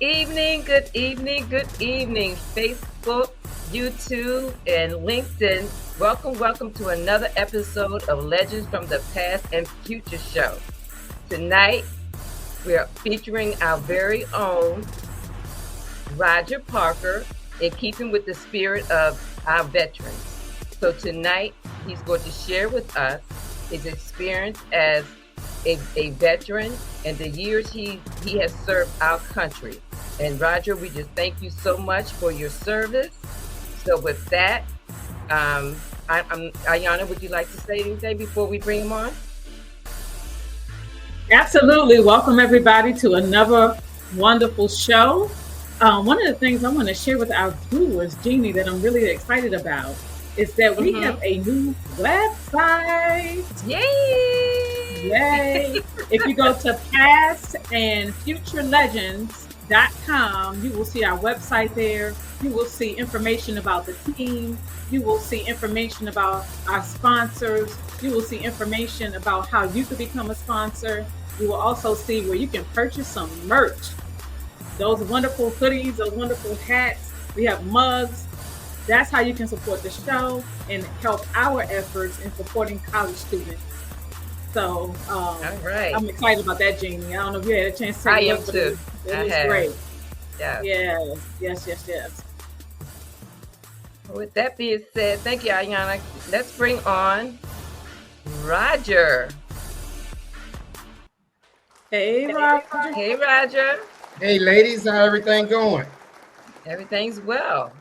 good evening, good evening, Facebook, YouTube, and LinkedIn. Welcome to another episode of Legends from the Past and Future Show. Tonight, we're featuring our very own Roger Parker in keeping with the spirit of our veterans. So tonight, he's going to share with us his experience as a veteran and the years he has served our country. And Roger, we just thank you so much for your service. So with that, Ayanna, would you like to say anything before we bring him on? Absolutely. Welcome, everybody, to another wonderful show. One of the things I want to share with our viewers, Jeannie, that I'm really excited about is that we have a new website. Yay! Yay! If you go to pastandfuturelegends.com, you will see our website there. You will see information about the team. You will see information about our sponsors. You will see information about how you could become a sponsor. You will also see where you can purchase some merch. Those wonderful hoodies, those wonderful hats. We have mugs. That's how you can support the show and help our efforts in supporting college students. So All right. I'm excited about that, Jeannie. I don't know if you had a chance to take I am too. It is great. Yeah. Yes. With that being said, thank you, Ayanna. Let's bring on Roger. Hey, Roger. Hey, Roger. Hey, ladies, how everything going? Everything's well.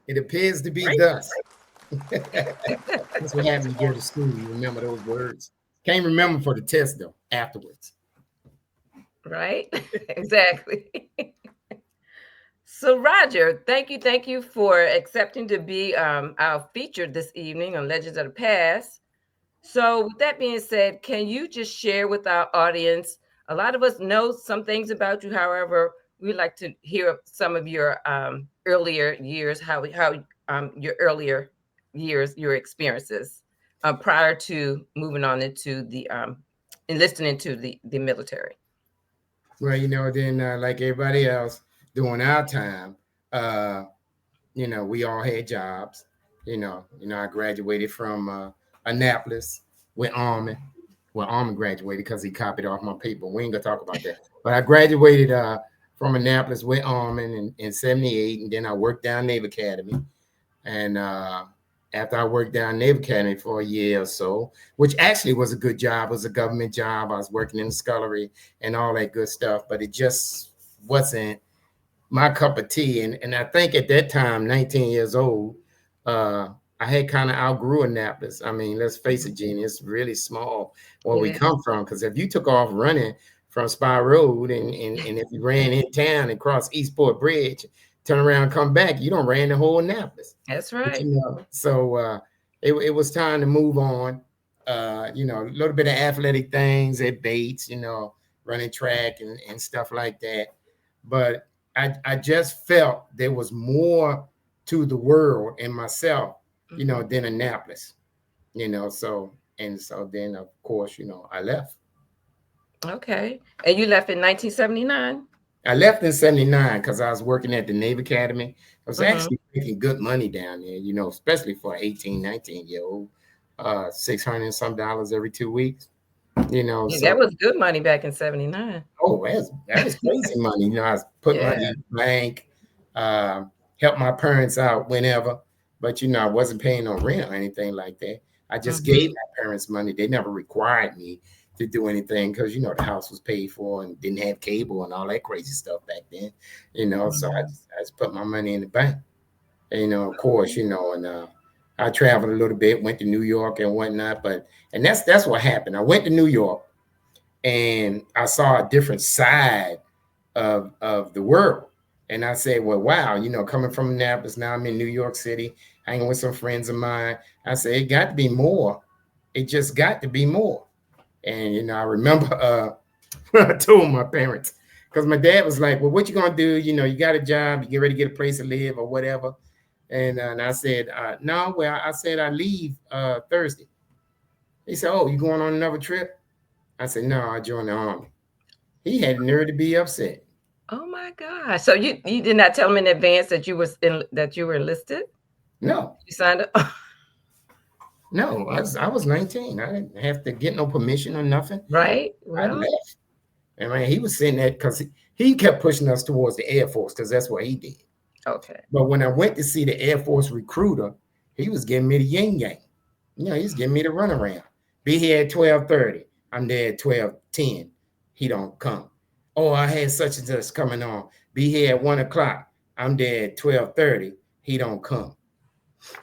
It appears to be Great. thus. That's what happens when you go to school. You remember those words. Can't remember for the test, though, afterwards. Right? Exactly. So, Roger, thank you for accepting to be our featured this evening on Legends of the Past. So, with that being said, can you just share with our audience? A lot of us know some things about you. However, we'd like to hear some of your earlier years, how your earlier years, your experiences prior to moving on into the enlisting into the military. Well, then like everybody else during our time, we all had jobs. I graduated from Annapolis with Army. Well, Army graduated because he copied off my paper. We ain't gonna talk about that. But I graduated from Annapolis with Army in 78, and then I worked down Naval Academy. And after I worked down Naval Academy for a year or so, which actually was a good job, it was a government job. I was working in the scullery and all that good stuff, but it just wasn't my cup of tea. And I think at that time, 19 years old, I had kind of outgrew Annapolis. I mean, let's face it, Jeannie, it's really small where we come from. Because if you took off running from Spy Road and if you ran in town and crossed Eastport Bridge, turn around, come back, you don't ran the whole Annapolis. That's right. So it was time to move on. A little bit of athletic things at Bates, running track and stuff like that. But I just felt there was more to the world and myself, than Annapolis, so then of course, I left. Okay. And you left in 1979? I left in 79 because I was working at the Naval Academy. I was actually making good money down there, especially for an 18, 19-year-old, $600 and some every 2 weeks. Yeah, so, that was good money back in 79. Oh, that was crazy money. I was putting money in the bank, help my parents out whenever, but I wasn't paying no rent or anything like that. I just gave my parents money. They never required me to do anything because the house was paid for and didn't have cable and all that crazy stuff back then. So I just put my money in the bank. And, of course, and I traveled a little bit, went to New York and whatnot, and that's what happened. I went to New York and I saw a different side of the world. And I said, well, wow, coming from Annapolis, now I'm in New York City, hanging with some friends of mine. I said, it got to be more. It just got to be more. And, I remember I told my parents, because my dad was like, well, what you going to do? You got a job, you get ready to get a place to live or whatever. And I said, no, well, I said, I leave Thursday. He said, oh, you going on another trip? I said, no, I joined the Army. He had the nerve to be upset. Oh my gosh. So you did not tell them in advance that you were enlisted? No, You signed up? no, I was 19. I didn't have to get no permission or nothing. Right? I Really? left. And man, he was saying that because he kept pushing us towards the Air Force because that's what he did. Okay. But when I went to see the Air Force recruiter, he was giving me the yin yang. You know, he's giving me the runaround. Be here at 12:30. I'm there at 12:10. He don't come. Oh, I had such and such coming on. Be here at 1 o'clock. I'm there at 12:30. He don't come.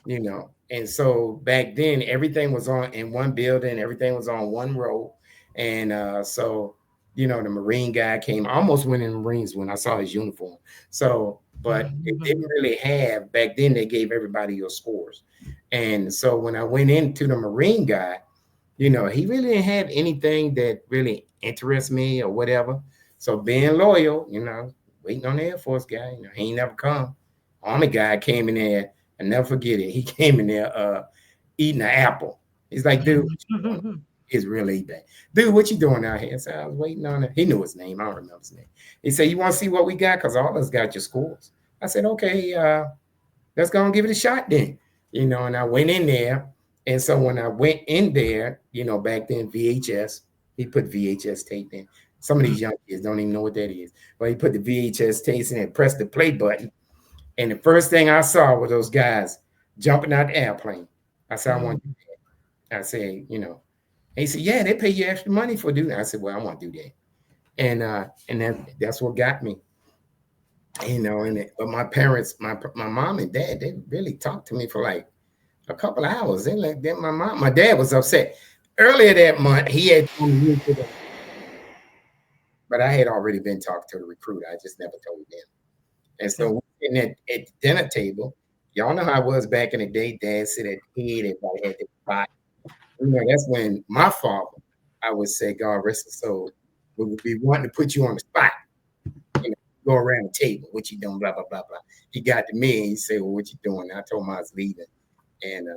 You know. And so back then, everything was on in one building. Everything was on one row. And so, you know, the Marine guy came. I almost went in the Marines when I saw his uniform. So, but it didn't really have back then. They gave everybody your scores. And so when I went into the Marine guy, you know, he really didn't have anything that really interests me or whatever. So being loyal, you know, waiting on the Air Force guy, you know, he ain't never come. Army guy came in there. I never forget it. He came in there eating an apple. He's like, dude, what you doing? He's really bad. Dude, what you doing out here? So I was waiting on it. He knew his name. I don't remember his name. He said, you want to see what we got? Because all of us got your scores. I said, okay, let's go and give it a shot then. You know, and I went in there. And so when I went in there, you know, back then, VHS, he put VHS tape in. Some of these young kids don't even know what that is. But he put the VHS tape in and pressed the play button. And the first thing I saw was those guys jumping out the airplane. I said, I want to do that. I said, you know, and he said, yeah, they pay you extra money for doing that. I said, well, I want to do that. And that's what got me. You know, but my parents, my mom and dad, they really talked to me for like a couple of hours. They like then my dad was upset. Earlier that month, he had told me but I had already been talking to the recruiter. I just never told them. And so we're sitting at the dinner table. Y'all know how it was back in the day. Dad sit at the head, everybody had their spot. You know, that's when my father, I would say, God rest his soul, would be wanting to put you on the spot. You know, go around the table. What you doing? Blah, blah, blah, blah. He got to me and he said, well, what you doing? I told him I was leaving. And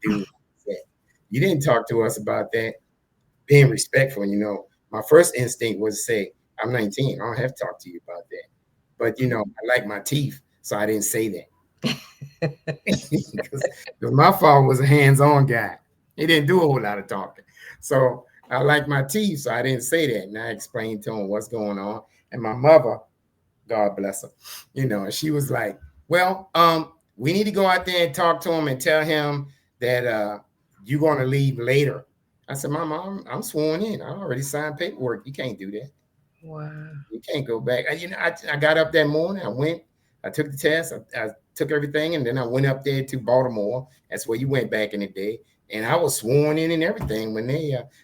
dude said, you didn't talk to us about that. Being respectful, you know. My first instinct was to say, I'm 19. I don't have to talk to you about that. But, you know, I like my teeth, so I didn't say that. Because my father was a hands-on guy. He didn't do a whole lot of talking. So I like my teeth, so I didn't say that. And I explained to him what's going on. And my mother, God bless her, you know, and she was like, well, we need to go out there and talk to him and tell him that you're going to leave later. I said, Mama, I'm sworn in. I already signed paperwork. You can't do that. Wow. You can't go back. I got up that morning. I took the test. I took everything. And then I went up there to Baltimore. That's where you went back in the day. And I was sworn in and everything. When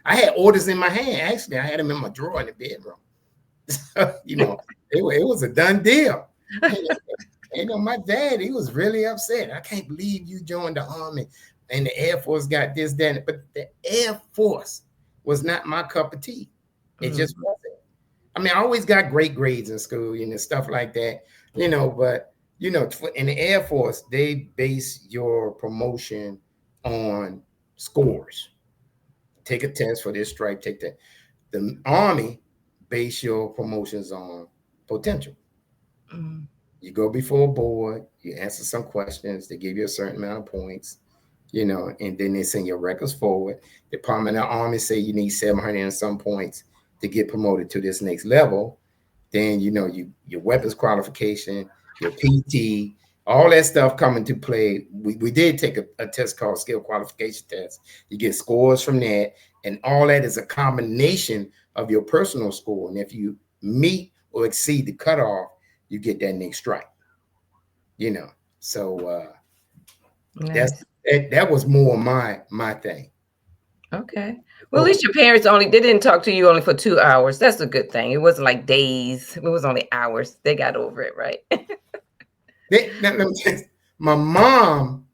I had orders in my hand. Actually, I had them in my drawer in the bedroom. So, you know, it was a done deal. You know, my dad, he was really upset. I can't believe you joined the Army and the Air Force got this, that. But the Air Force was not my cup of tea. It just wasn't. I mean, I always got great grades in school, you know, stuff like that, you know, but, you know, in the Air Force, they base your promotion on scores. Take a test for this stripe, take that. The Army base your promotions on potential. You go before a board, you answer some questions, they give you a certain amount of points, you know, and then they send your records forward. Department of Army say you need 700 and some points to get promoted to this next level. Then, you know, your weapons qualification, your PT, all that stuff come into play. We did take a test called skill qualification test. You get scores from that, and all that is a combination of your personal score. And if you meet or exceed the cutoff, you get that next strike. You know, so Nice. that was more my thing. Okay. Well, at least your parents they didn't talk to you only for 2 hours. That's a good thing. It wasn't like days. It was only hours. They got over it, right? My mom,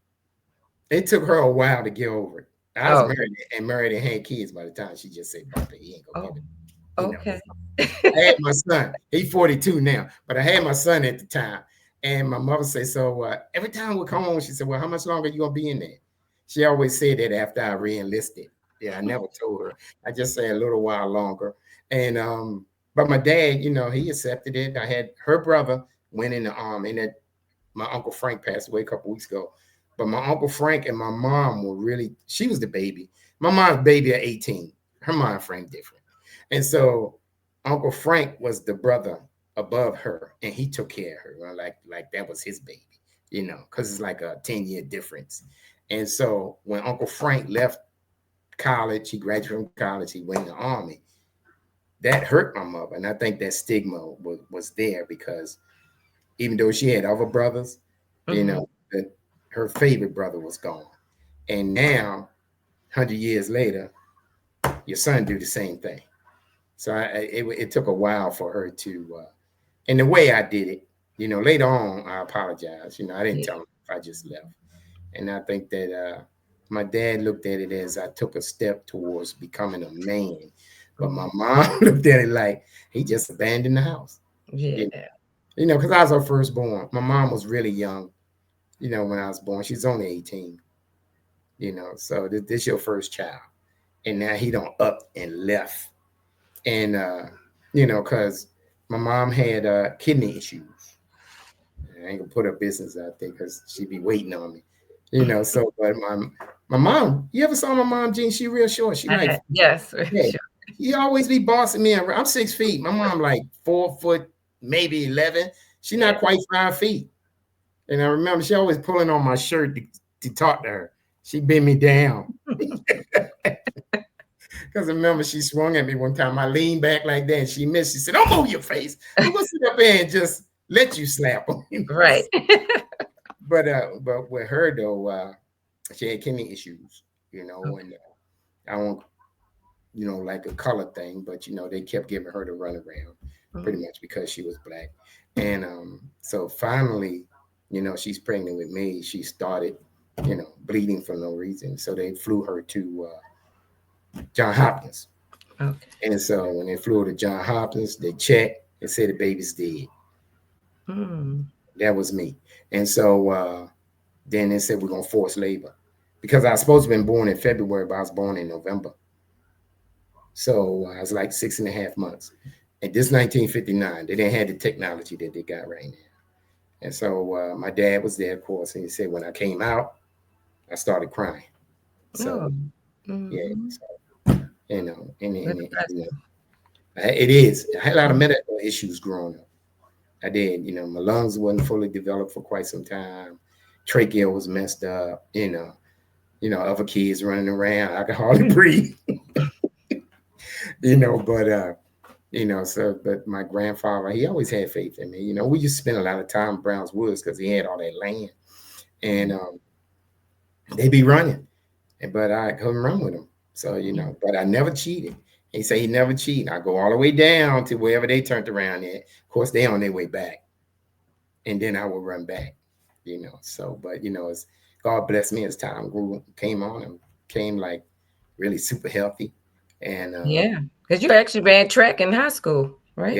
it took her a while to get over it. I was married and had kids by the time she just said, Papa, he ain't gonna get it. Okay. I had my son. He's 42 now, but I had my son at the time. And my mother said, so every time we come home, she said, well, how much longer are you gonna be in there? She always said that after I re-enlisted. Yeah, I never told her. I just said a little while longer. And But my dad, you know, he accepted it. I had her brother went in the army, and that my Uncle Frank passed away a couple weeks ago. But my Uncle Frank and my mom were really, she was the baby. My mom's baby at 18. Her mind frame different. And so Uncle Frank was the brother above her, and he took care of her. Like that was his baby, you know, because it's like a 10-year difference. And so when Uncle Frank left college, he graduated from college, he went in the army. That hurt my mother. And I think that stigma was there because even though she had other brothers, you know, her favorite brother was gone. And now, 100 years later, your son do the same thing. So it took a while for her to, and the way I did it, you know, later on, I apologize. You know, I didn't tell him if I just left. And I think that my dad looked at it as I took a step towards becoming a man. But my mom looked at it like he just abandoned the house. Yeah. You know, because I was her firstborn. My mom was really young, you know, when I was born. She's only 18, you know, so this your first child. And now he done up and left. And, you know, because my mom had kidney issues. I ain't gonna put her business out there because she be waiting on me, you know. So, but my mom, you ever saw my mom, Jean? She real short. She like, yes, yeah, he always be bossing me around. I'm 6 feet. My mom like 4 foot, maybe 11. She not quite 5 feet. And I remember she always pulling on my shirt to talk to her. She bent me down. Because I remember she swung at me one time. I leaned back like that and she missed. She said, "Don't move your face. I'm gonna sit up there and just let you slap him." Right. But with her though, she had kidney issues, you know, and I don't, you know, like a color thing, but you know, they kept giving her the runaround pretty much because she was black. And so finally, you know, she's pregnant with me. She started, you know, bleeding for no reason. So they flew her to Johns Hopkins. Okay. And so when they flew her to Johns Hopkins, they checked and said the baby's dead. That was me. And so then they said we're gonna force labor because I was supposed to have been born in February, but I was born in November. So I was like 6.5 months. And this 1959, they didn't have the technology that they got right now. And so my dad was there, of course, and he said when I came out, I started crying. So yeah, so, you know, and you know, it is. I had a lot of medical issues growing up. I did, you know, my lungs wasn't fully developed for quite some time. Trachea was messed up, you know, other kids running around. I could hardly breathe, you know, but, you know, so, but my grandfather, he always had faith in me. You know, we used to spend a lot of time in Browns Woods because he had all that land and they be running, but I couldn't run with them. So, you know, but I never cheated. He said he never cheated. I go all the way down to wherever they turned around at. Of course, they on their way back. And then I would run back, you know. So, but, you know, as God bless me as time came on and came like really super healthy. And yeah, because you actually ran track in high school, right?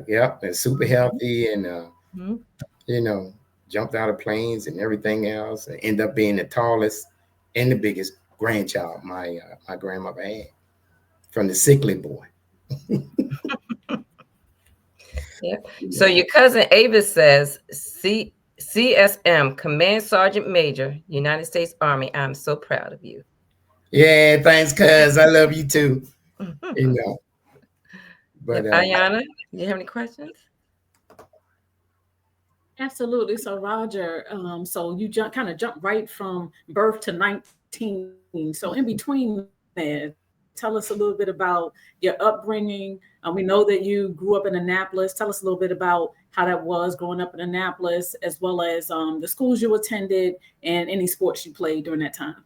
Yeah, and super healthy and, you know, jumped out of planes and everything else and ended up being the tallest and the biggest grandchild my grandmother had. From the sickly boy. Yeah. So your cousin Avis says, CSM, Command Sergeant Major, United States Army. I'm so proud of you. Yeah, thanks, cuz. I love you too. You know. But Ayana, do you have any questions? Absolutely. So Roger, so you kind of jump right from birth to 19. So in between there, tell us a little bit about your upbringing. We know that you grew up in Annapolis. Tell us a little bit about how that was growing up in Annapolis, as well as the schools you attended and any sports you played during that time.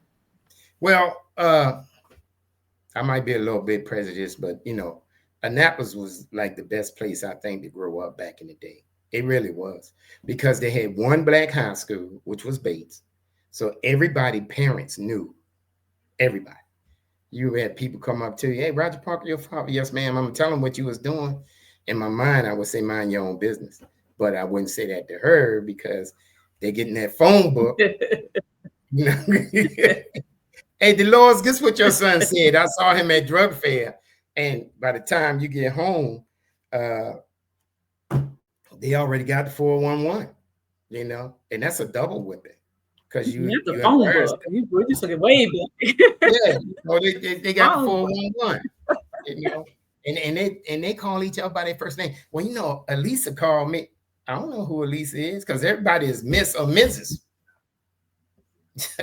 Well, I might be a little bit prejudiced, but, you know, Annapolis was like the best place, I think, to grow up back in the day. It really was because they had one black high school, which was Bates. So parents knew everybody. You had people come up to you, "Hey, Roger Parker, your father." "Yes, ma'am." I'm telling them what you was doing. In my mind, I would say, "Mind your own business," but I wouldn't say that to her because they're getting that phone book. You know? "Hey, Dolores, guess what your son said? I saw him at drug fair." And by the time you get home, they already got the 411, you know, and that's a double whipping because you the you phone embarrassed book. We're just looking way back. yeah, no, they got the Phone book. 411, you know, and they call each other by their first name. Well, you know, Elisa called me. I don't know who Elisa is because everybody is Miss or Mrs.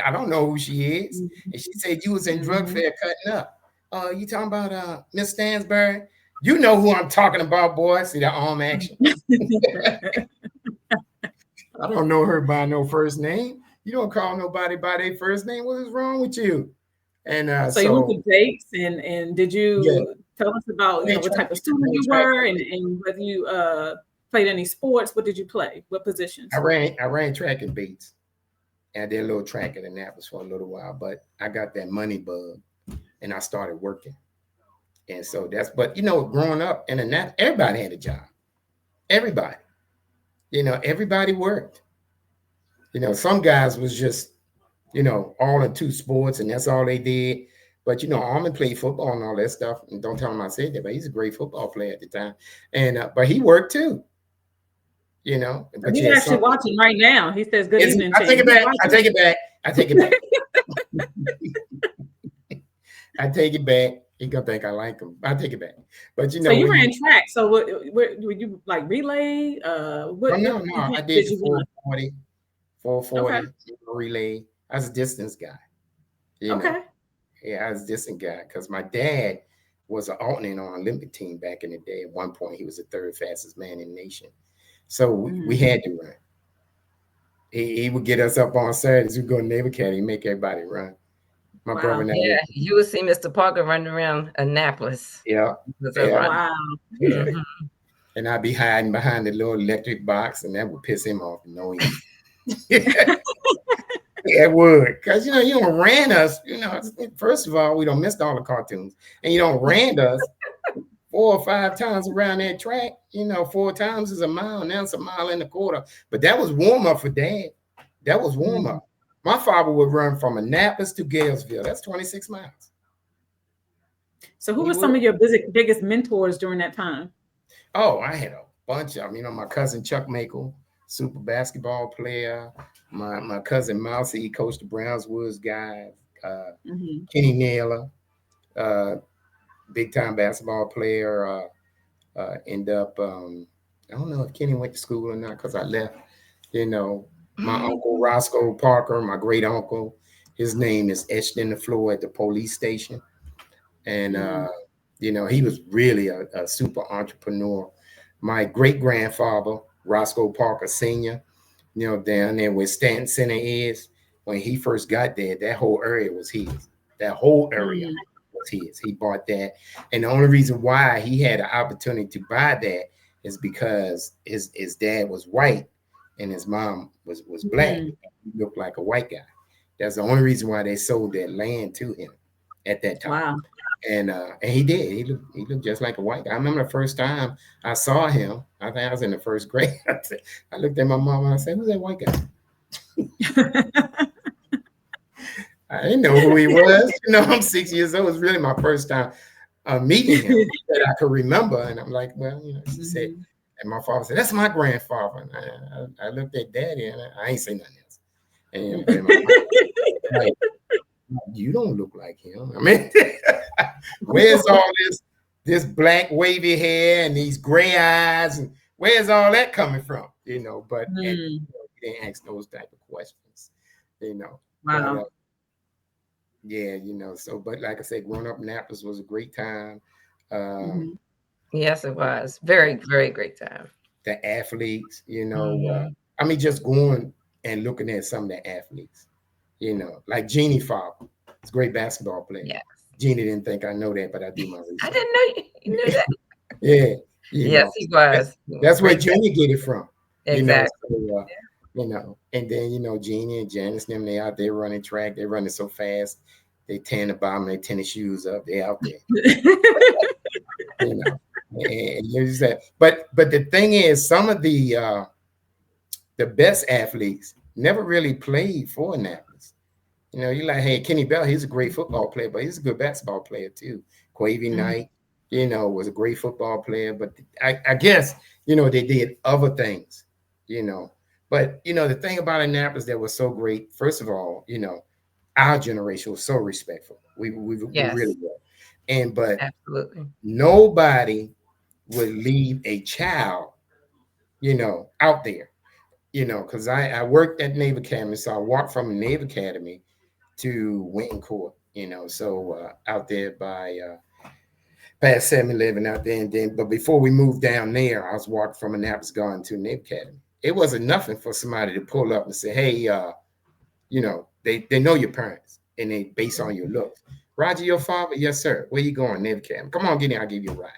I don't know who she is. And she said you was in drug fair cutting up. You talking about Miss Stansbury? You know who I'm talking about, boy. See that arm action. I don't know her by no first name. You don't call nobody by their first name. What is wrong with you? And so you went to dates, and did you tell us about what type of student you were, and whether you played any sports? What did you play? What positions? I ran track and beats. And I did a little track at Annapolis for a little while, but I got that money bug and I started working. And so but growing up in Annapolis, everybody had a job. Everybody. Everybody worked. Some guys was just, all into sports and that's all they did. But, Almond played football and all that stuff. And don't tell him I said that, but he's a great football player at the time. And but he worked too. But he's actually watching right now. He says, "Good evening." I take it back. I take it back. I take it back. I take it back. He gonna think I like him. I take it back. But so you ran track. So would you like relay? No. I did 440, 440 relay. I was a distance guy. Okay. Yeah, I was a distance guy because my dad was an alternate on Olympic team back in the day. At one point, he was the third fastest man in the nation. So we had to run. He would get us up on Saturdays. We'd go to Neighbor County and make everybody run. My brother and I. Yeah, you would see Mr. Parker running around Annapolis. Yeah. Wow. Yeah. And I'd be hiding behind the little electric box, and that would piss him off. Yeah, it would. Because, you don't ran us. First of all, we don't miss all the cartoons. And you don't ran us 4 or 5 times around that track. 4 times is a mile. Now it's a mile and a quarter. But that was warm up for Dad. That was warm up. My father would run from Annapolis to Galesville. That's 26 miles. So who were some of your biggest mentors during that time? Oh, I had a bunch of them. My cousin Chuck Makel, super basketball player. My cousin Mousy, he coached the Brownswoods guys. Kenny Naylor, big time basketball player. End up, I don't know if Kenny went to school or not because I left. My uncle Roscoe Parker, my great uncle, his name is etched in the floor at the police station. And, he was really a super entrepreneur. My great grandfather, Roscoe Parker Sr., down there where Stanton Center is, when he first got there, that whole area was his. That whole area was his. He bought that. And the only reason why he had an opportunity to buy that is because his dad was white and his mom was black. He looked like a white guy. That's the only reason why they sold that land to him at that time. Wow. And he did. He looked just like a white guy. I remember the first time I saw him, I think I was in the first grade. I looked at my mom and I said, "Who's that white guy?" I didn't know who he was. I'm 6 years old. It was really my first time meeting him that I could remember. And I'm like, well, she said, and my father said, "That's my grandfather." And I looked at Daddy and I ain't say nothing else. And my mom, like, "You don't look like him. I mean, where's all this black wavy hair and these gray eyes, and where's all that coming from?" But he didn't ask those type of questions. Wow. But, so, but like I said, growing up in Annapolis was a great time. Yes, it was. Very, very great time. The athletes, I mean, just going and looking at some of the athletes, like Jeannie Favre, it's a great basketball player. Yes. Jeannie didn't think I know that, but I do my research. I didn't know you knew that. Yeah. Yes, he was. That's where Junior get it from. Exactly. And then, Jeannie and Janice, them, they out there running track. They're running so fast. They tearing the bottom of their tennis shoes up. They out there. And there's that. But the thing is, some of the best athletes never really played for Annapolis. You're like, hey, Kenny Bell, he's a great football player, but he's a good basketball player too. Quavy Knight, was a great football player, but I guess, they did other things, but, the thing about Annapolis that was so great, first of all, our generation was so respectful. We Yes, really were. But absolutely. nobody would leave a child, out there, because I worked at Naval Academy. So I walked from the Naval Academy to Winton Court, so out there by past 7-Eleven out there. And then, but before we moved down there, I was walking from Annapolis going to Naval Academy. It wasn't nothing for somebody to pull up and say, hey, they know your parents and they base on your looks. Roger, your father? Yes, sir. Where you going? Naval Academy. Come on, get in. I'll give you a ride.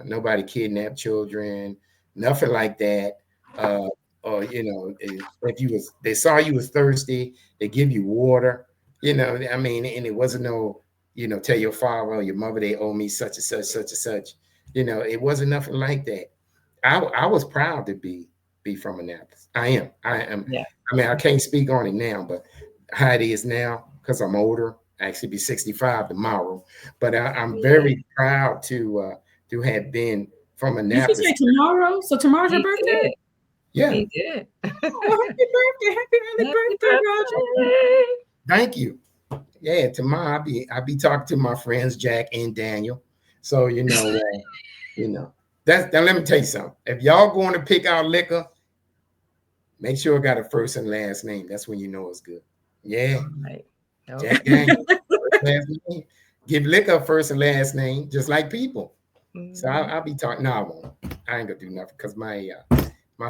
Nobody kidnapped children, nothing like that. Or if they saw you was thirsty, they give you water. I mean, and it wasn't no, tell your father or your mother they owe me such and such, such and such. It wasn't nothing like that. I was proud to be from Annapolis. I am. Yeah. I mean, I can't speak on it now, but how it is now, because I'm older. I actually be 65 tomorrow, but I'm very proud to have been from Annapolis. Did you say tomorrow? So tomorrow's your birthday? Did. Yeah. He did. Oh, happy birthday. Happy birthday, Roger. Thank you. Yeah, tomorrow I'll be talking to my friends Jack and Daniel. So that's now let me tell you something. If y'all going to pick out liquor, make sure it got a first and last name. That's when you know it's good. Yeah. Right. Okay. Jack Daniel. Give liquor a first and last name, just like people. Mm-hmm. So I'll be talking. No, I won't. I ain't gonna do nothing because my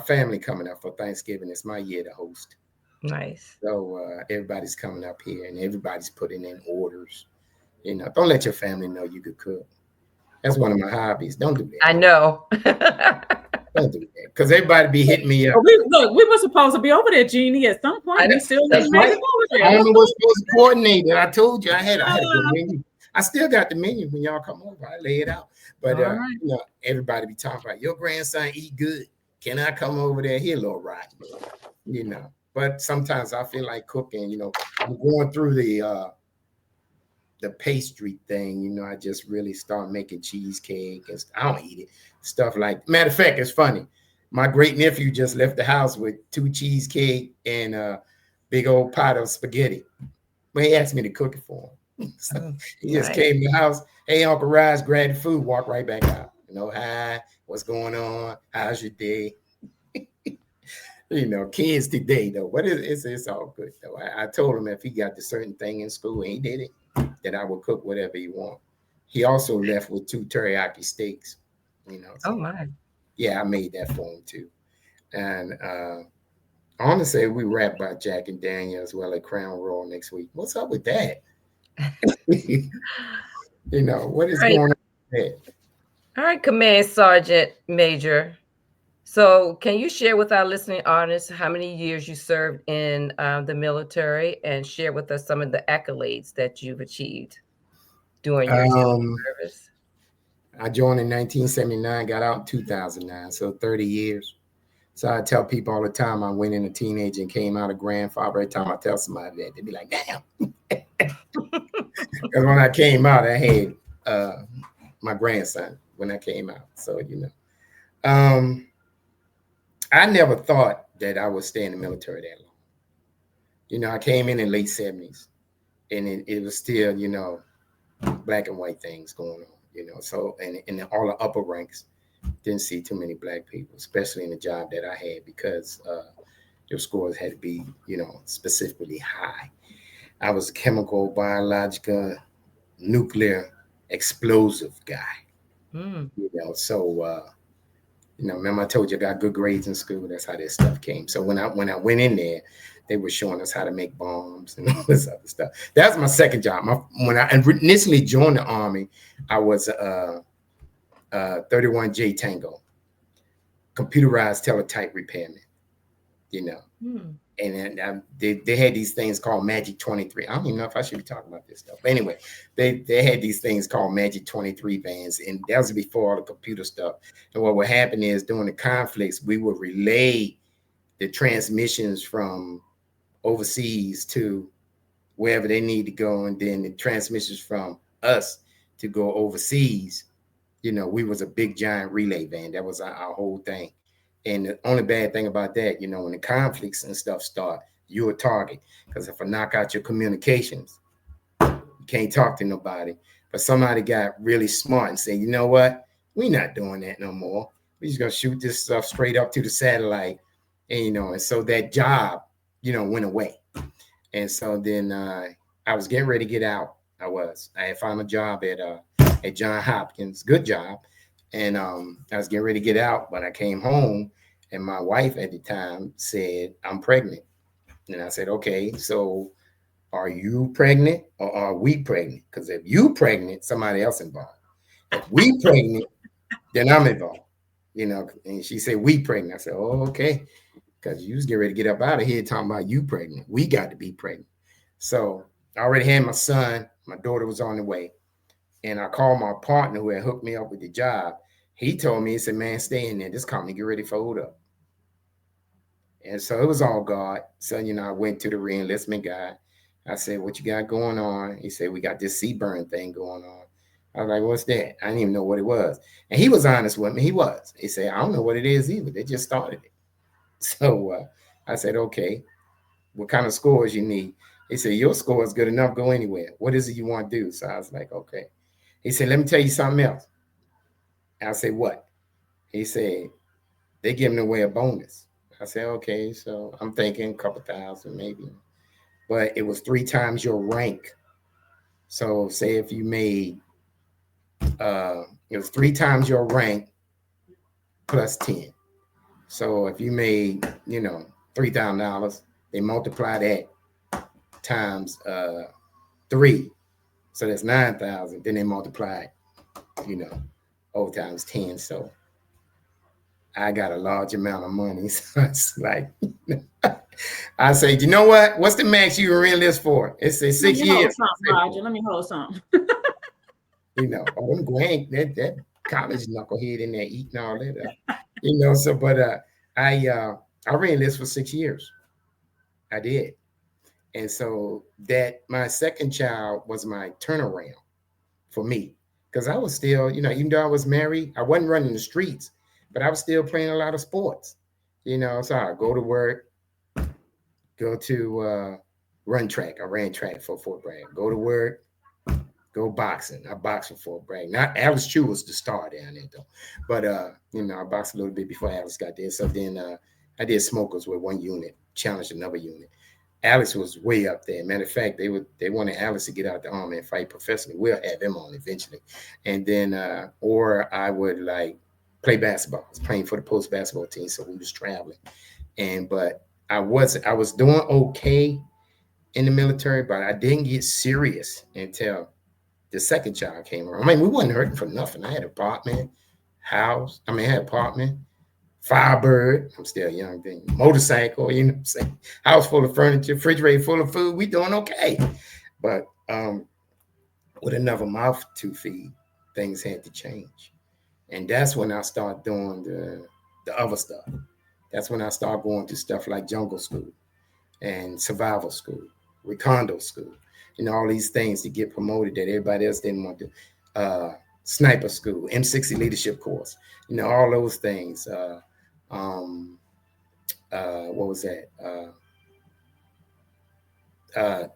family coming up for Thanksgiving. It's my year to host. Nice. So everybody's coming up here and everybody's putting in orders. Don't let your family know you could cook. That's one of my hobbies. Don't do that. I know. Don't do that because everybody be hitting me up. We were supposed to be over there, Jeannie, at some point. We still right. Over there. I don't know what's supposed to coordinate it. I told you I had a good menu. I still got the menu when y'all come over. I lay it out. But everybody be talking about your grandson eat good. Can I come over there? He a little rotten, But sometimes I feel like cooking. I'm going through the pastry thing. I just really start making cheesecake and I don't eat it. Stuff like. Matter of fact, it's funny. My great nephew just left the house with 2 cheesecake and a big old pot of spaghetti. But he asked me to cook it for him. So he just came to the house. Hey, Uncle Raj, grab the food, walk right back out. Hi, what's going on? How's your day? Kids today though. What is it's all good though. I told him if he got the certain thing in school and he did it, that I would cook whatever he want. He also left with 2 teriyaki steaks. So, oh my. Yeah, I made that for him too. And I want to say we rap by Jack and Daniel as well at Crown Royal next week. What's up with that? What is going on there? All right, Command Sergeant Major. So can you share with our listening audience how many years you served in the military and share with us some of the accolades that you've achieved during your service? I joined in 1979, got out in 2009, so 30 years. So I tell people all the time I went in a teenager and came out a grandfather. Every time I tell somebody that, they be like, damn. Because when I came out, I had my grandson when I came out. So, I never thought that I would stay in the military that long. I came in late 70s and it was still, black and white things going on, so in all the upper ranks, didn't see too many black people, especially in the job that I had because your scores had to be, specifically high. I was a chemical, biological, nuclear, explosive guy, so remember I told you I got good grades in school. That's how this stuff came. So when I went in there, they were showing us how to make bombs and all this other stuff. That was my second job. When I initially joined the Army, I was 31J Tango, computerized teletype repairman. And then they had these things called Magic 23. I don't even know if I should be talking about this stuff. But anyway, they had these things called Magic 23 bands, and that was before all the computer stuff. And what would happen is during the conflicts, we would relay the transmissions from overseas to wherever they need to go, and then the transmissions from us to go overseas, you know, we was a big giant relay van. That was our whole thing. And the only bad thing about that, you know, when the conflicts and stuff start, you're a target. Because if I knock out your communications, you can't talk to nobody. But somebody got really smart and said, you know what? We're not doing that no more. We're just gonna shoot this stuff straight up to the satellite. And you know, and so that job, you know, went away. And so then I was getting ready to get out. I had found a job at Johns Hopkins, good job. And I was getting ready to get out, but I came home and my wife at the time said, I'm pregnant. And I said, okay, so are you pregnant or are we pregnant? Because if you pregnant, somebody else involved. If we pregnant, then I'm involved. You know, and she said, we pregnant. I said, oh, okay. Because you was getting ready to get up out of here talking about you pregnant. We got to be pregnant. So I already had my son. My daughter was on the way. And I called my partner who had hooked me up with the job. He told me, he said, man, stay in there. This company get ready for hold up. And so it was all God. So, you know, I went to the reenlistment guy. I said, what you got going on? He said, we got this CBRN thing going on. I was like, what's that? I didn't even know what it was. And he was honest with me. He was. He said, I don't know what it is either. They just started it. So I said, okay, what kind of scores you need? He said, your score is good enough. Go anywhere. What is it you want to do? So I was like, okay. He said, let me tell you something else. I said, what? He said, they're giving away a bonus. I said, okay. So I'm thinking a couple thousand maybe. But it was 3 times your rank. So say if you made, it was 3 times your rank plus 10. So if you made, you know, $3,000, they multiply that times 3. So that's 9,000. Then they multiply it, you know, over times 10. So I got a large amount of money. So it's like, I say, you know what? What's the max you were in this for? It says 6 years. Roger, let me hold something. You know, oh, them grand, that college knucklehead in there eating all that, you know. So, but I ran this for 6 years. I did, and so that my second child was my turnaround for me because I was still, you know, even though I was married, I wasn't running the streets, but I was still playing a lot of sports, you know. So I go to work, go to run track. I ran track for Fort Bragg. Go to work. Go boxing. I boxed for Fort Bragg. Not Alice Chu was the star down there though, but you know, I boxed a little bit before Alice got there. So then I did smokers with one unit, challenged another unit. Alice was way up there. Matter of fact, they wanted Alice to get out the army and fight professionally. We'll have him on eventually, and then or I would like play basketball. I was playing for the post basketball team, so we was traveling, but I was doing okay in the military, but I didn't get serious until the second child came around. I mean, we wasn't hurting for nothing. I had an apartment, house. I mean, I had an apartment, Firebird. I'm still young then. Motorcycle, you know what I'm saying? House full of furniture, refrigerator full of food. We doing okay. But with another mouth to feed, things had to change. And that's when I started doing the other stuff. That's when I started going to stuff like Jungle School and Survival School, Recondo School. You know, all these things to get promoted that everybody else didn't want to. Sniper School, M60 Leadership Course, you know, all those things. What was that?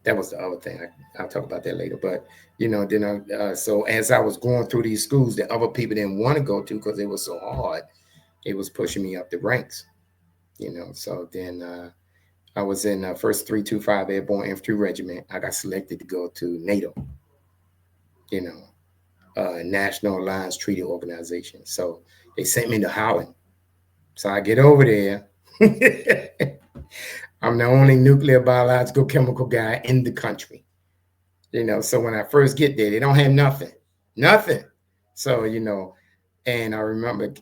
That was the other thing. I'll talk about that later. But, you know, then so as I was going through these schools that other people didn't want to go to because they were so hard, it was pushing me up the ranks, you know. So then I was in first 325 Airborne Infantry Regiment. I got selected to go to NATO, you know, National Alliance Treaty Organization. So they sent me to Holland. So I get over there. I'm the only nuclear, biological, chemical guy in the country. You know, so when I first get there, they don't have nothing. So, you know, and I remember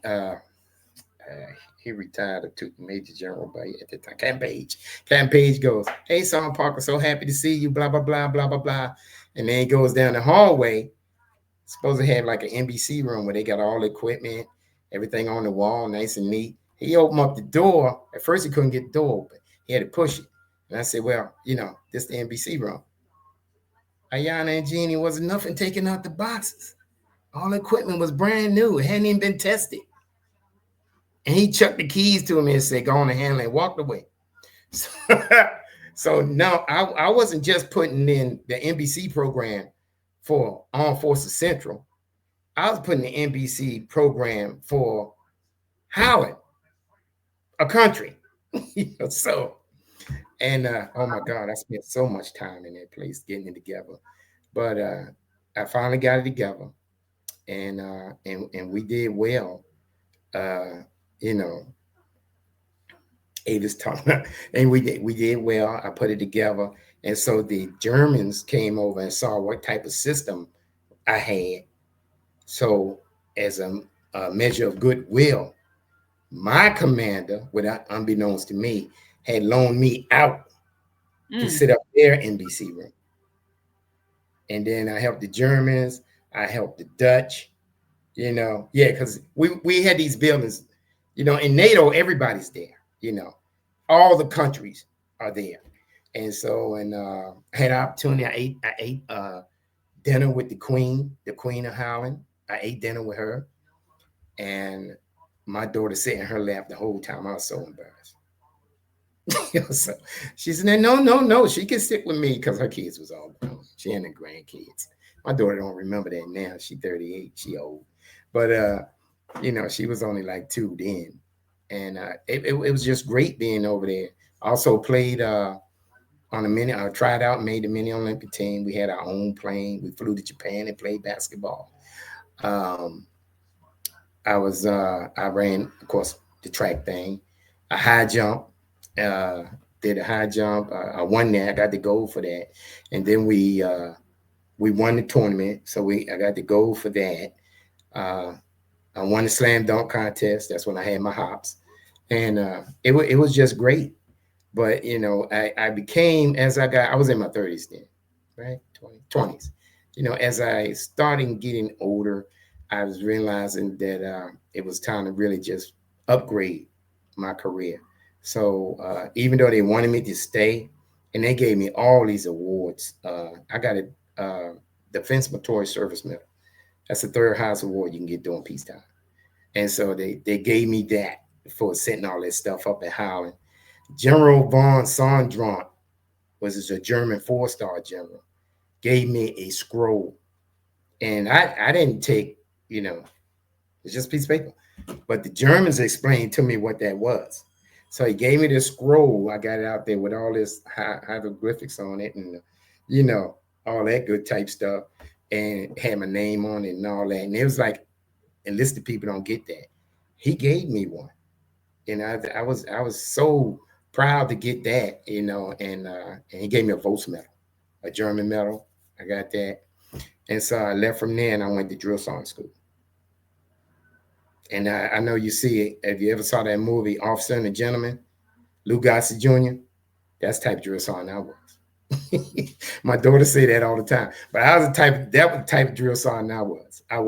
he retired to Major General by at the time. Cam Page goes, hey, Sergeant Parker, so happy to see you, blah, blah, blah, blah, blah, blah. And then he goes down the hallway. Supposed to have like an NBC room where they got all the equipment, everything on the wall, nice and neat. He opened up the door. At first, he couldn't get the door open. He had to push it. And I said, well, you know, this is the NBC room. Ayana and Jeannie wasn't nothing taking out the boxes. All the equipment was brand new. It hadn't even been tested. And he chucked the keys to me and said, go on and handle it, and walked away. So, so no, I wasn't just putting in the NBC program for Armed Forces Central. I was putting the NBC program for Howard, a country. So, and oh my God, I spent so much time in that place getting it together. But I finally got it together, and we did well. You know, Avis talking, and we did well. I put it together, and so the Germans came over and saw what type of system I had. So, as a measure of goodwill, my commander, without unbeknownst to me, had loaned me out to sit up their NBC room. And then I helped the Germans, I helped the Dutch, because we had these buildings, in NATO, everybody's there, all the countries are there. And so, I had an opportunity, I ate dinner with the Queen of Holland. I ate dinner with her, and my daughter sat in her lap the whole time. I was so embarrassed. So she said, no, she can sit with me, because her kids was all grown. She had the grandkids. My daughter don't remember that now. She 38, she old. But she was only like 2 then. And it was just great being over there. Also played on a mini, tried out, made the mini Olympic team. We had our own plane. We flew to Japan and played basketball. I ran, of course, the track thing, a high jump. Did a high jump. I won that. I got the gold for that, and then we won the tournament. So I got the gold for that. I won the slam dunk contest. That's when I had my hops, and it was just great. But I became, I was in my 30s then, right, 20s. As I started getting older, I was realizing that it was time to really just upgrade my career. So even though they wanted me to stay, and they gave me all these awards, I got a Defense Meritorious Service Medal. That's the 3rd highest award you can get during peacetime. And so they gave me that for setting all that stuff up at Howland. General von Sondront was a German 4-star general, gave me a scroll. And I didn't take, it's just a piece of paper. But the Germans explained to me what that was. So he gave me this scroll. I got it out there with all this hieroglyphics on it, and all that good type stuff, and had my name on it and all that. And it was like, enlisted people don't get that. He gave me one, and I was so proud to get that, and he gave me a Volks medal, a German medal. I got that, and so I left from there and I went to drill sergeant school. And I know you see it. If you ever saw that movie, Officer and a Gentleman, Lou Gossett Jr., that's type of drill sergeant I was. My daughter say that all the time. But that was the type of drill sergeant I was. I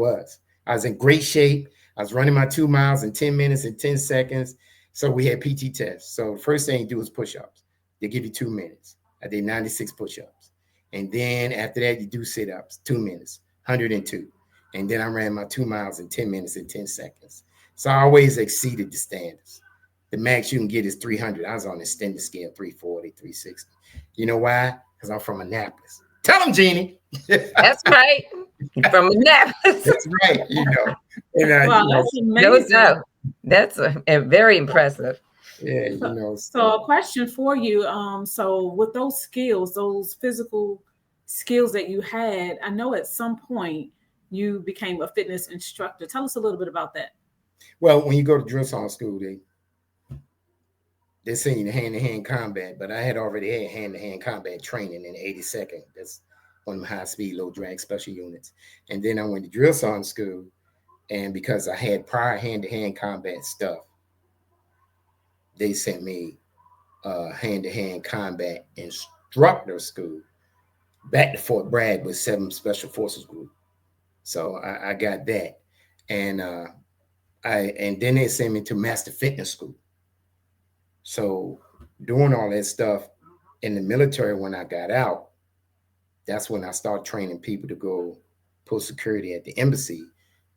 was in great shape. I was running my 2 miles in 10 minutes and 10 seconds. So we had PT tests. So the first thing you do is push-ups. They give you 2 minutes. I did 96 push-ups. And then after that, you do sit-ups, 2 minutes, 102. And then I ran my 2 miles in 10 minutes and 10 seconds. So I always exceeded the standards. The max you can get is 300. I was on the extended scale, 340, 360. You know why? Because I'm from Annapolis. Tell them, Jeannie. That's right. From Annapolis. That's right. That's amazing. That's very impressive. Yeah, So a question for you. So with those skills, those physical skills that you had, I know at some point you became a fitness instructor. Tell us a little bit about that. Well, when you go to drill sergeant school, they send you to hand-to-hand combat, but I had already had hand-to-hand combat training in the 82nd. That's one of my high-speed, low-drag special units. And then I went to drill sergeant school, and because I had prior hand-to-hand combat stuff, they sent me hand-to-hand combat instructor school back to Fort Bragg with 7 Special Forces Group. So I got that, and then they sent me to Master Fitness School. So doing all that stuff in the military when I got out, that's when I started training people to go pull security at the embassy.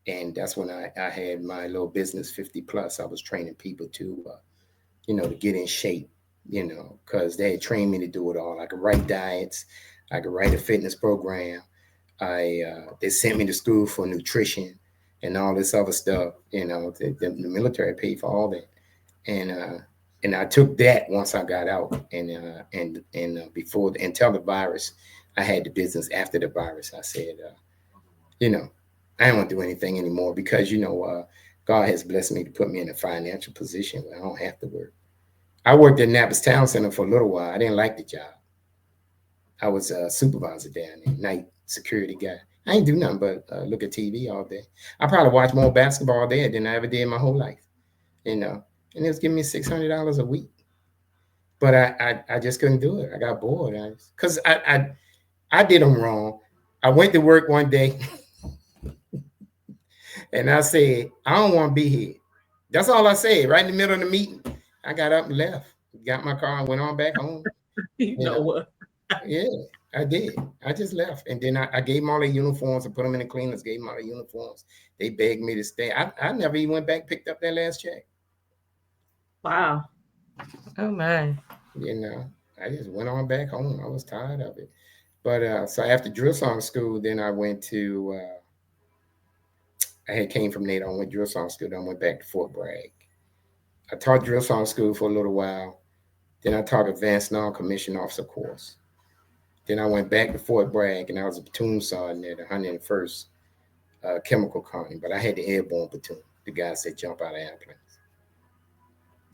And that's when I had my little business 50 plus. I was training people to, to get in shape, because they had trained me to do it all. I could write diets. I could write a fitness program. They sent me to school for nutrition and all this other stuff. The military paid for all that. And I took that once I got out, and before until the virus, I had the business. After the virus, I said, I don't want to do anything anymore because God has blessed me to put me in a financial position where I don't have to work. I worked at Napas Town Center for a little while. I didn't like the job. I was a supervisor down there, night security guy. I ain't do nothing but look at TV all day. I probably watched more basketball there than I ever did my whole life, and it was giving me $600 a week. But I just couldn't do it. I got bored because I did them wrong. I went to work one day and I said, I don't want to be here. That's all I said right in the middle of the meeting. I got up and left, got my car and went on back home. You know what? Yeah, I did. I just left. And then I gave them all their uniforms and put them in the cleaners, gave them all the uniforms. They begged me to stay. I never even went back, picked up that last check. Wow. Oh, my. I just went on back home. I was tired of it. But so after drill song school, then I went to, I had came from NATO. I went to drill song school. Then I went back to Fort Bragg. I taught drill song school for a little while. Then I taught advanced non-commissioned officer course. Then I went back to Fort Bragg, and I was a platoon sergeant at the 101st Chemical Company. But I had the airborne platoon, the guys that jump out of airplanes.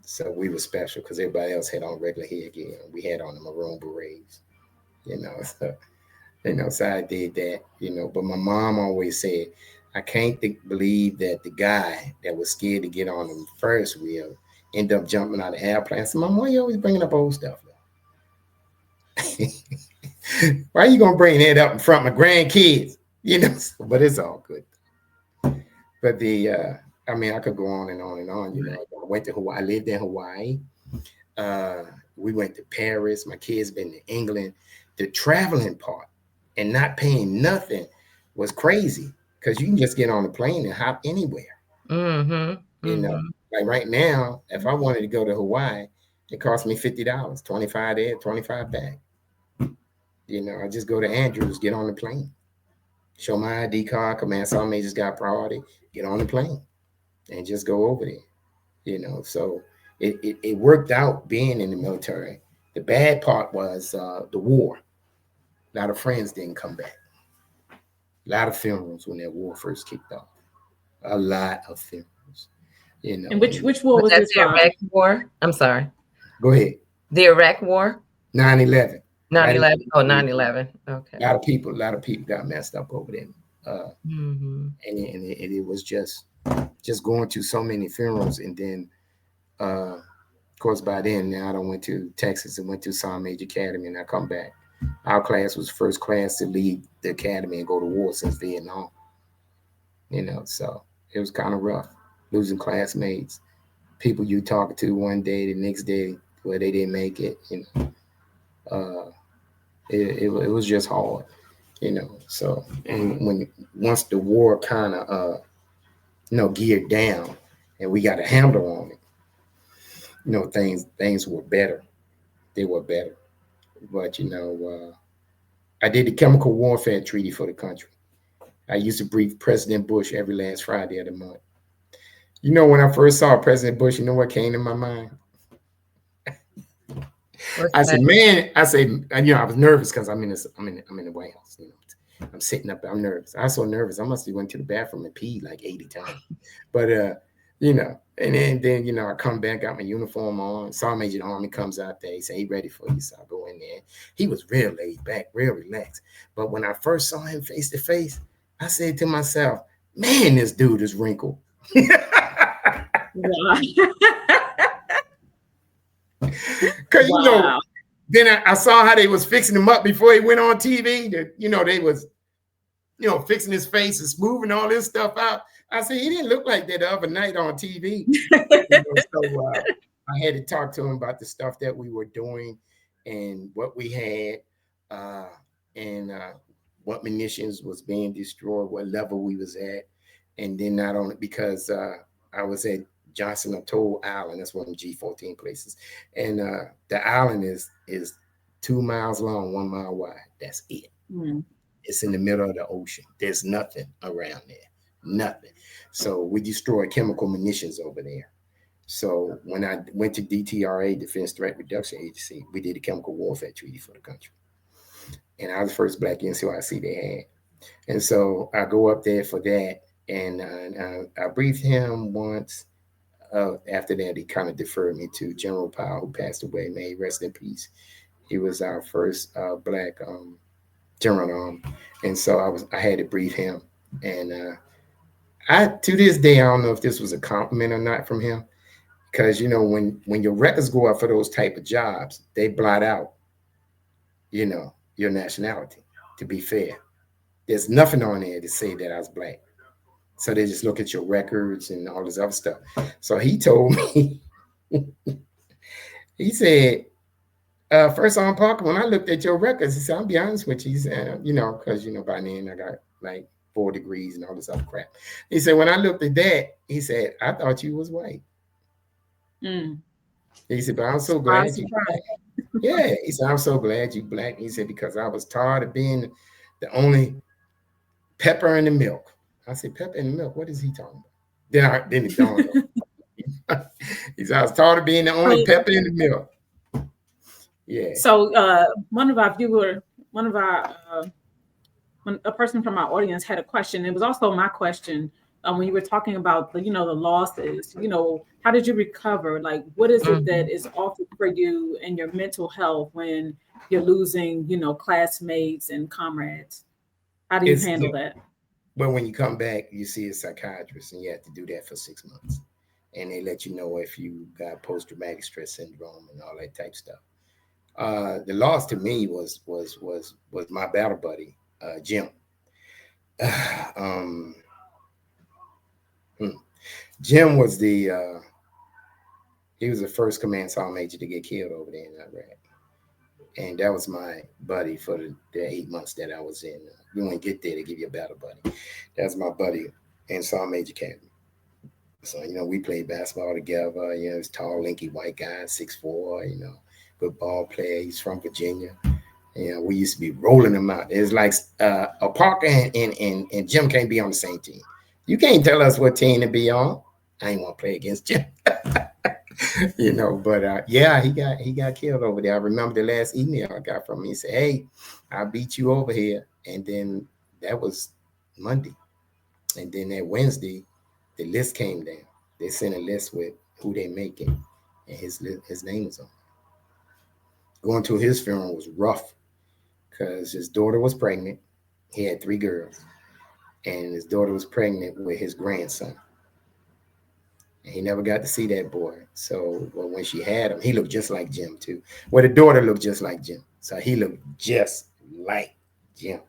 So we were special because everybody else had on regular headgear. We had on the maroon berets, So I did that, But my mom always said, I can't believe that the guy that was scared to get on the first wheel ended up jumping out of airplanes. I said, Mom, why are you always bringing up old stuff? Why are you going to bring that up in front of my grandkids? But it's all good. But I could go on and on and on. I went to Hawaii. I lived in Hawaii. We went to Paris. My kids been to England. The traveling part and not paying nothing was crazy because you can just get on the plane and hop anywhere. Mm-hmm. Like right now, if I wanted to go to Hawaii, it cost me $50, $25 there, $25 back. I just go to Andrews, get on the plane, show my ID card, Command Sergeant Major's got priority, get on the plane, and just go over there. So it worked out being in the military. The bad part was the war. A lot of friends didn't come back. A lot of funerals when that war first kicked off. A lot of funerals. And which war was this? The Iraq War? I'm sorry. Go ahead. The Iraq War? 9/11. 9/11. Oh, 9/11. Okay. A lot of people got messed up over there. And it was just going to so many funerals. And then, of course, by then, now I went to Texas and went to Sergeant Major Academy, and I come back. Our class was first class to leave the academy and go to war since Vietnam. So it was kind of rough, losing classmates, people you talk to one day, the next day, where they didn't make it. It was just hard, So, and once the war kind of geared down, and we got a handle on it, things were better. They were better. But, I did the chemical warfare treaty for the country. I used to brief President Bush every last Friday of the month. When I first saw President Bush, what came to my mind? I said, I was nervous because I'm in the White House. I'm sitting up, I'm nervous. I was so nervous. I must have went to the bathroom and peed like 80 times. But, and then, I come back, got my uniform on. Sergeant Major of the Army comes out there. He said, he ready for you. So I go in there. He was real laid back, real relaxed. But when I first saw him face to face, I said to myself, man, this dude is wrinkled. Because, then I saw how they was fixing him up before he went on TV. They was, fixing his face and smoothing all this stuff out. I said, he didn't look like that the other night on TV. So I had to talk to him about the stuff that we were doing and what we had. and what munitions was being destroyed, what level we was at, and then not only because I was at Johnson Atoll Island. That's one of the G14 places, and the island is 2 miles long, 1 mile wide. That's it. Mm. It's in the middle of the ocean. There's nothing around there, nothing. So we destroyed chemical munitions over there. So when I went to DTRA, Defense Threat Reduction Agency, we did a chemical warfare treaty for the country. And I was the first Black NCOIC they had. And so I go up there for that. And I briefed him once. After that, he kind of deferred me to General Powell, who passed away. May he rest in peace. He was our first Black general. And so I had to brief him. And to this day, I don't know if this was a compliment or not from him. Because, you know, when your records go up for those type of jobs, they blot out, you know, your nationality, to be fair. There's nothing on there to say that I was Black. So they just look at your records and all this other stuff. So he told me, he said, first on Parker, when I looked at your records, he said, I'll be honest with you. He said, you know, because, you know, by then I got like 4 degrees and all this other crap. He said, when I looked at that, he said, I thought you was white. Mm. He said, but I'm so glad you Black. Yeah, he said, I'm so glad you Black. He said, because I was tired of being the only pepper in the milk. I said, pepper in the milk, what is he talking about? Then it dawned on me. He said, I was tired of being the only pepper in the milk. Yeah. So a person from our audience had a question. It was also my question. When you were talking about the losses, how did you recover? Like, what is it that is offered for you in your mental health when you're losing, classmates and comrades? How do you handle that? Well, when you come back, you see a psychiatrist, and you have to do that for 6 months, and they let you know if you got post-traumatic stress syndrome and all that type stuff. The loss to me was my battle buddy, Jim. Jim was he was the first command sergeant major to get killed over there in Iraq. And that was my buddy for the 8 months that I was in. You want to get there to give you a battle buddy. That's my buddy in Sergeant Major Academy. So, we played basketball together. This tall, lanky white guy, 6'4", good ball player. He's from Virginia. We used to be rolling them out. It's like a Parker and Jim can't be on the same team. You can't tell us what team to be on. I ain't want to play against Jim. But he got killed over there. I remember the last email I got from him. He said, hey, I beat you over here. And then that was Monday. And then that Wednesday, the list came down. They sent a list with who they making. And his name was on it. Going to his funeral was rough because his daughter was pregnant. He had 3 girls. And his daughter was pregnant with his grandson. And he never got to see that boy. So when she had him, he looked just like Jim too. Well, the daughter looked just like Jim. So he looked just like Jim.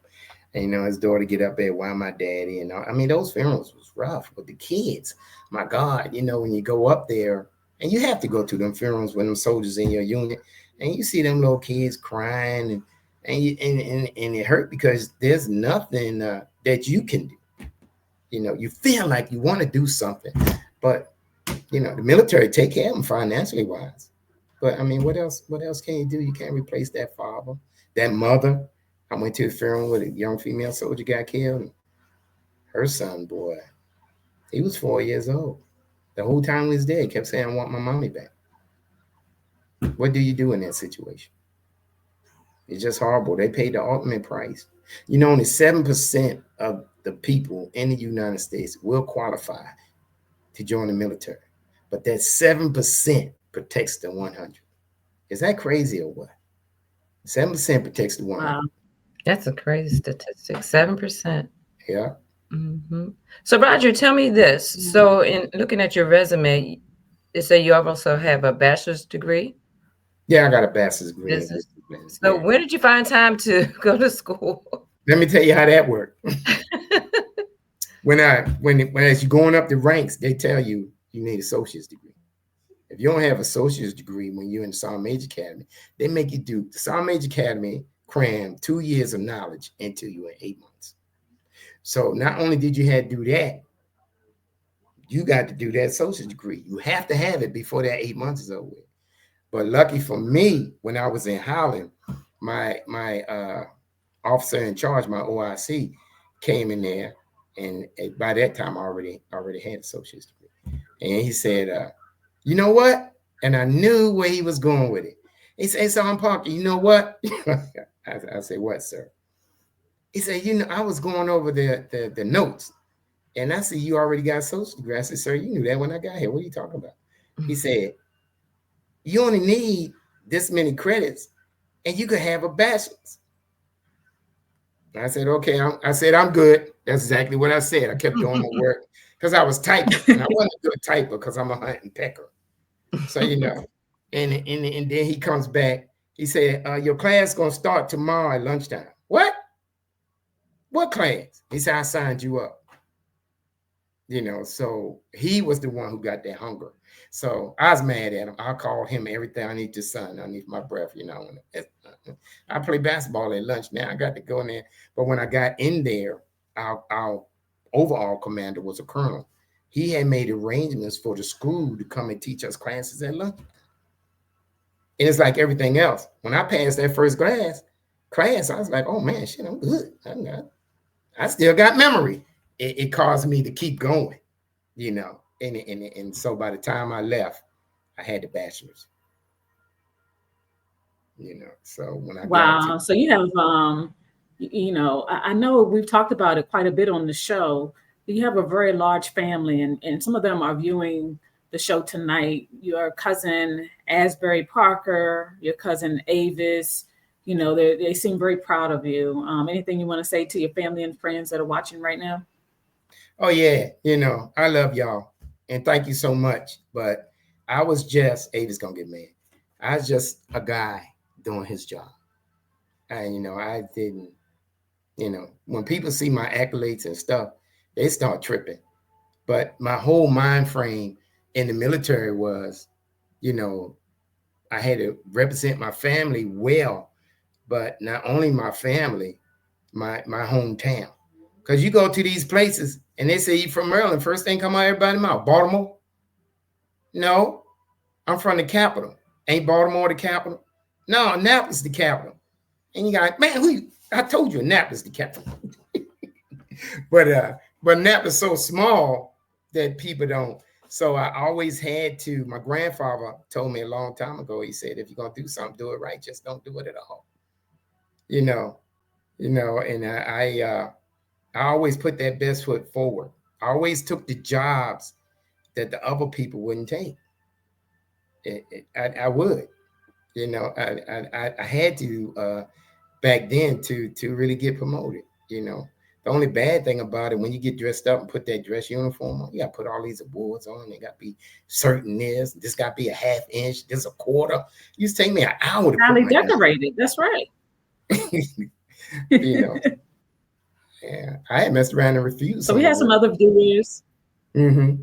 And his daughter get up there, why my daddy? And I mean, those funerals was rough with the kids. My God, when you go up there, and you have to go to them funerals when them soldiers in your unit, and you see them little kids crying, and it hurt because there's nothing that you can do. You feel like you want to do something, but the military take care of them financially wise. But I mean, what else can you do? You can't replace that father, that mother. I went to a funeral with a young female soldier got killed. And her son, boy, he was 4 years old. The whole time he was there, he kept saying, I want my mommy back. What do you do in that situation? It's just horrible. They paid the ultimate price. Only 7% of the people in the United States will qualify to join the military. But that 7% protects the 100. Is that crazy or what? 7% protects the 100. Wow. That's a crazy statistic. 7%. Yeah. Mm-hmm. So, Roger, tell me this. Mm-hmm. So, in looking at your resume, it says you also have a bachelor's degree? Yeah, I got a bachelor's degree. So, where did you find time to go to school? Let me tell you how that worked. When as you're going up the ranks, they tell you need an associate's degree. If you don't have an associate's degree when you're in the Sergeant Major Academy, they make you do the Sergeant Major Academy cram 2 years of knowledge into you in 8 months. So not only did you have to do that, you got to do that associate's degree. You have to have it before that 8 months is over with. But lucky for me, when I was in Holland, my officer in charge, my OIC, came in there, and by that time I already had associate's degree. And he said, you know what? And I knew where he was going with it. He said, so Parker, you know what? I said, what, sir? He said, I was going over the notes, and I said, you already got associate's degree. I said, sir, you knew that when I got here. What are you talking about? He said, you only need this many credits, and you could have a bachelor's. I said, okay. I said, I'm good. That's exactly what I said. I kept doing my work because I was typing, and I wasn't a good typer because I'm a hunt and pecker. So, and then he comes back. He said, your class going to start tomorrow at lunchtime. What? What class? He said, I signed you up. So he was the one who got that hunger. So I was mad at him. I called him everything I need to sign. I need my breath, I play basketball at lunch now. I got to go in there. But when I got in there, our overall commander was a colonel. He had made arrangements for the school to come and teach us classes at lunch. And it's like everything else. When I passed that first class, I was like, oh man, shit, I'm good. I still got memory. It caused me to keep going, And so by the time I left, I had the bachelor's. So when I got so you have I know we've talked about it quite a bit on the show. You have a very large family, and some of them are viewing the show tonight. Your cousin Asbury Parker, your cousin Avis, they seem very proud of you. Anything you want to say to your family and friends that are watching right now? Oh yeah, I love y'all, and thank you so much. But I was just Avis gonna get mad. I was just a guy doing his job, and I didn't. When people see my accolades and stuff, they start tripping. But my whole mind frame in the military was, I had to represent my family well, but not only my family, my hometown. Because you go to these places and they say you from Maryland, first thing come out everybody's mouth, Baltimore? No, I'm from the capital. Ain't Baltimore the capital? No, Annapolis the capital. And you got, man, I told you Annapolis the capital. but Annapolis is so small that people don't. So I always had to, my grandfather told me a long time ago, he said, if you're going to do something, do it right. Just don't do it at all. And I always put that best foot forward. I always took the jobs that the other people wouldn't take. I would, I had to back then to really get promoted. The only bad thing about it, when you get dressed up and put that dress uniform on, you got to put all these awards on. They got to be certain this got to be a half inch, this a quarter. It used to take me an hour to highly decorated. That's right. Yeah, I had messed around and refused. So we had some other viewers. Mm-hmm.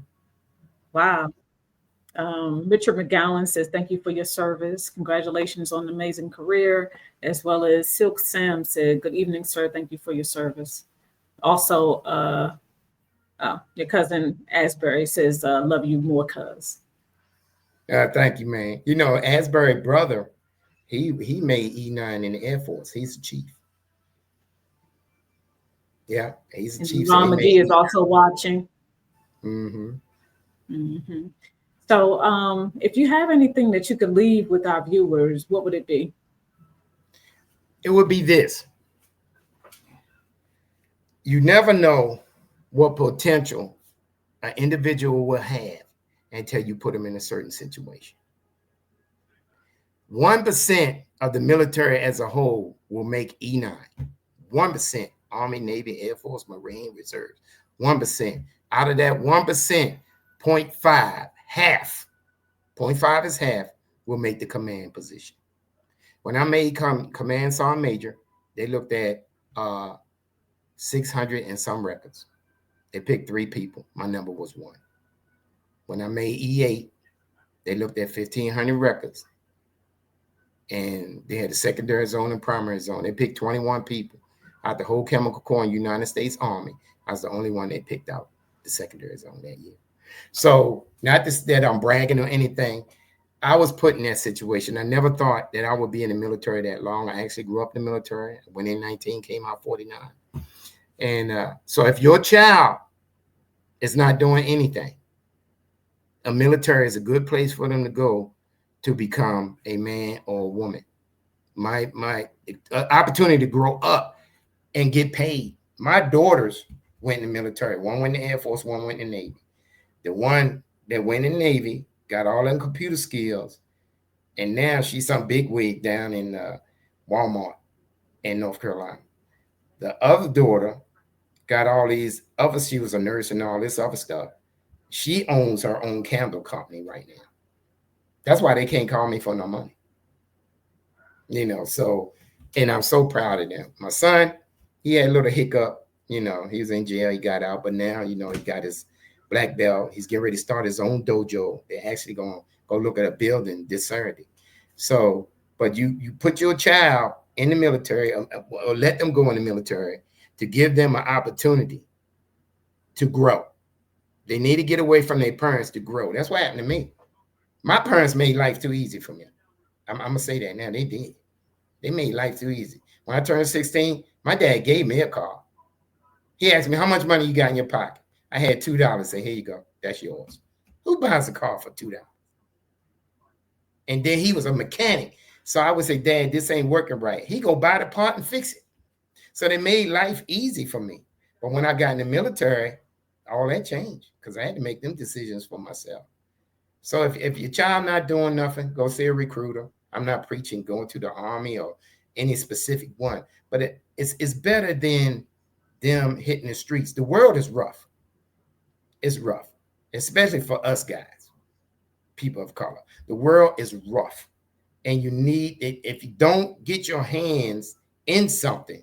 Wow. Richard McGowan says, thank you for your service. Congratulations on an amazing career. As well as Silk Sam said, good evening, sir. Thank you for your service. Also, your cousin Asbury says, love you more, cuz. Thank you, man. Asbury brother, he made E9 in the Air Force. He's a chief. Yeah, he's a chief. Ron McGee is also watching. Mm-hmm. Mm-hmm. So if you have anything that you could leave with our viewers, what would it be? It would be this. You never know what potential an individual will have until you put them in a certain situation. 1% of the military as a whole will make E9. 1%. Army, Navy, Air Force, Marine, Reserve. 1%. Out of that 1%, 0.5, half, 0.5 is half, will make the command position. When I made command sergeant major, they looked at 600 and some records. They picked 3 people. My number was 1. When I made E8, they looked at 1,500 records. and they had a secondary zone and primary zone. They picked 21 people out the whole Chemical Corps and United States Army. I was the only one they picked out the secondary zone that year. So not that I'm bragging or anything. I was put in that situation. I never thought that I would be in the military that long. I actually grew up in the military. I went in 19, came out 49. And so if your child is not doing anything, a military is a good place for them to go to become a man or a woman. My opportunity to grow up and get paid. My daughters went in the military. One went in the Air Force, one went in the Navy. The one that went in the Navy got all them computer skills, and now she's some big wig down in Walmart in North Carolina. The other daughter got all these other, she was a nurse and all this other stuff. She owns her own candle company right now. That's why they can't call me for no money. So, and I'm so proud of them. My son, he had a little hiccup, he was in jail, he got out, but now, he got his black belt. He's getting ready to start his own dojo. They're actually going to go look at a building this Saturday. So, but you put your child in the military or let them go in the military to give them an opportunity to grow. They need to get away from their parents to grow. That's what happened to me. My parents made life too easy for me. I'm going to say that now. They did. They made life too easy. When I turned 16, my dad gave me a car. He asked me, how much money you got in your pocket? I had $2. Say, here you go. That's yours. Who buys a car for $2? And then he was a mechanic. So I would say, Dad, this ain't working right. He go buy the part and fix it. So they made life easy for me. But when I got in the military, all that changed because I had to make them decisions for myself. So if your child not doing nothing, go see a recruiter. I'm not preaching going to the Army or any specific one, but it's better than them hitting the streets. The world is rough. It's rough, especially for us guys, people of color. The world is rough, and you need it. If you don't get your hands in something,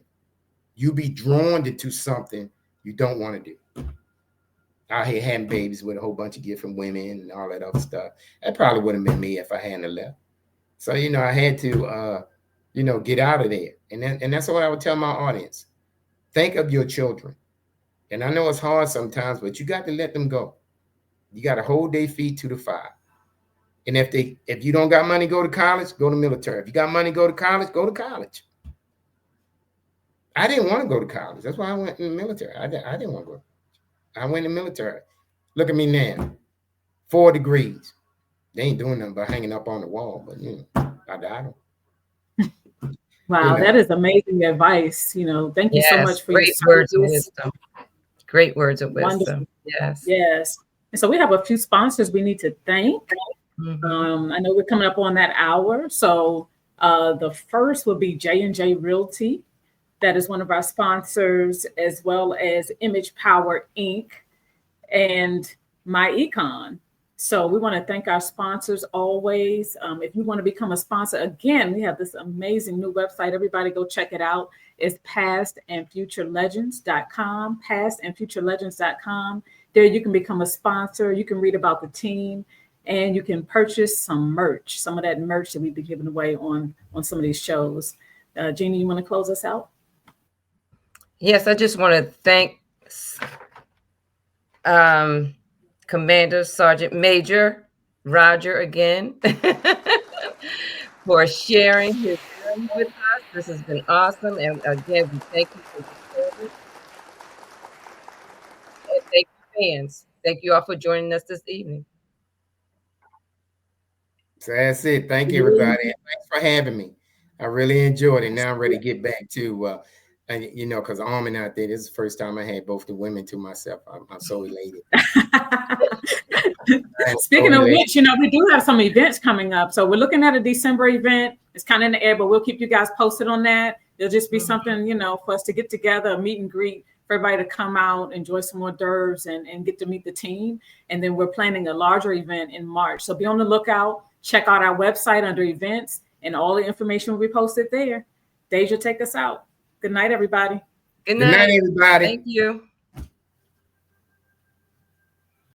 you be drawn into something you don't want to do. Out here having babies with a whole bunch of different women and all that other stuff. That probably wouldn't have been me if I hadn't left. So, I had to, get out of there. And that's what I would tell my audience. Think of your children. And I know it's hard sometimes, but you got to let them go. You got to hold their feet to the fire. And if you don't got money, go to college, go to military. If you got money, go to college, go to college. I didn't want to go to college. That's why I went in the military. I didn't want to go. I went in the military. Look at me now. 4 degrees. They ain't doing nothing but hanging up on the wall, but I died. Wow, that is amazing advice. Thank you so much for great words of wisdom. Great words of wisdom. Wonderful. Yes. Yes. And so we have a few sponsors we need to thank. Mm-hmm. I know we're coming up on that hour. So the first will be J&J Realty. That is one of our sponsors, as well as Image Power Inc. and MyEcon. So we want to thank our sponsors always. If you want to become a sponsor, again, we have this amazing new website. Everybody go check it out. It's pastandfuturelegends.com, pastandfuturelegends.com. There you can become a sponsor. You can read about the team, and you can purchase some merch, some of that merch that we've been giving away on some of these shows. Jeannie, you want to close us out? Yes, I just want to thank Commander Sergeant Major Roger again for sharing his journey with us. This has been awesome. And again, we thank you for your service. And thank you, fans. Thank you all for joining us this evening. So that's it. Thank you, everybody. And thanks for having me. I really enjoyed it. Now I'm ready to get back to because Armin out there, this is the first time I had both the women to myself. I'm so elated. Speaking of which, we do have some events coming up. So we're looking at a December event. It's kind of in the air, but we'll keep you guys posted on that. There'll just be something, for us to get together, a meet and greet, for everybody to come out, enjoy some hors d'oeuvres and get to meet the team. And then we're planning a larger event in March. So be on the lookout. Check out our website under events, and all the information will be posted there. Deja, take us out. Good night, everybody. Good night, everybody. Thank you.